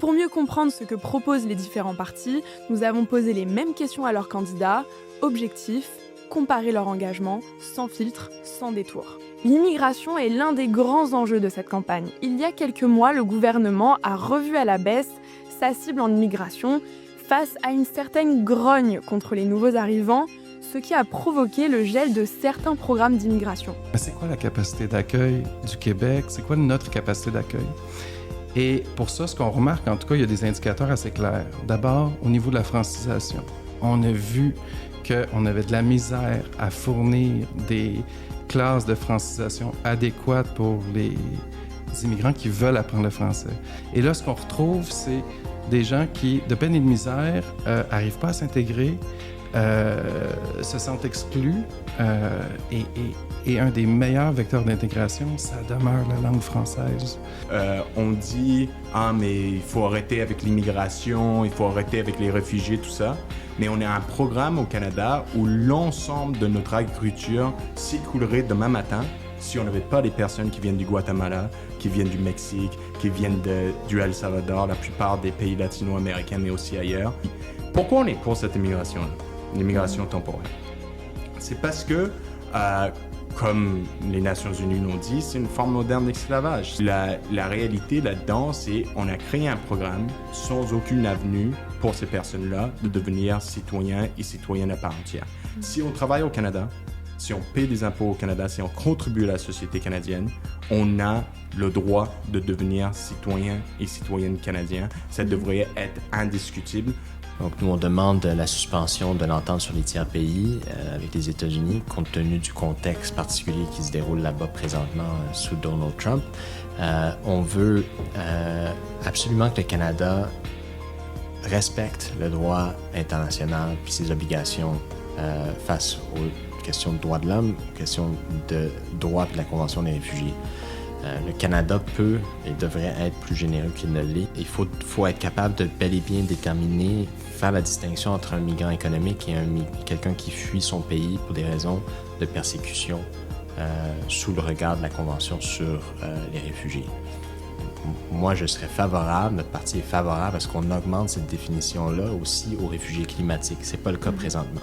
Pour mieux comprendre ce que proposent les différents partis, nous avons posé les mêmes questions à leurs candidats, objectifs, comparer leur engagement, sans filtre, sans détour. L'immigration est l'un des grands enjeux de cette campagne. Il y a quelques mois, le gouvernement a revu à la baisse sa cible en immigration face à une certaine grogne contre les nouveaux arrivants, ce qui a provoqué le gel de certains programmes d'immigration. C'est quoi la capacité d'accueil du Québec? C'est quoi notre capacité d'accueil? Et pour ça, ce qu'on remarque, en tout cas, il y a des indicateurs assez clairs. D'abord, au niveau de la francisation, on a vu qu'on avait de la misère à fournir des classes de francisation adéquates pour les immigrants qui veulent apprendre le français. Et là, ce qu'on retrouve, c'est des gens qui, de peine et de misère, n'arrivent pas à s'intégrer, se sentent exclus, et un des meilleurs vecteurs d'intégration, ça demeure la langue française. On dit « Ah, mais il faut arrêter avec l'immigration, il faut arrêter avec les réfugiés, tout ça ». Mais on a un programme au Canada où l'ensemble de notre agriculture s'écoulerait demain matin si on n'avait pas des personnes qui viennent du Guatemala, qui viennent du Mexique, qui viennent du El Salvador, la plupart des pays latino-américains, mais aussi ailleurs. Pourquoi on est pour cette immigration-là, l'immigration temporaire? C'est parce que, comme les Nations Unies l'ont dit, c'est une forme moderne d'esclavage. La réalité là-dedans, c'est qu'on a créé un programme sans aucune avenue pour ces personnes-là de devenir citoyens et citoyennes à part entière. Si on travaille au Canada, si on paie des impôts au Canada, si on contribue à la société canadienne, on a le droit de devenir citoyen et citoyenne canadien. Ça devrait être indiscutible. Donc, nous, on demande la suspension de l'entente sur les tiers pays avec les États-Unis, compte tenu du contexte particulier qui se déroule là-bas présentement sous Donald Trump. On veut absolument que le Canada respecte le droit international puis ses obligations face aux questions de droits de l'homme, aux questions de droit de la Convention des réfugiés. Le Canada peut et devrait être plus généreux qu'il ne l'est. Il faut être capable de bel et bien déterminer, faire la distinction entre un migrant économique et quelqu'un qui fuit son pays pour des raisons de persécution sous le regard de la Convention sur les réfugiés. Moi, je serais favorable, notre parti est favorable à ce qu'on augmente cette définition-là aussi aux réfugiés climatiques. Ce n'est pas le cas présentement.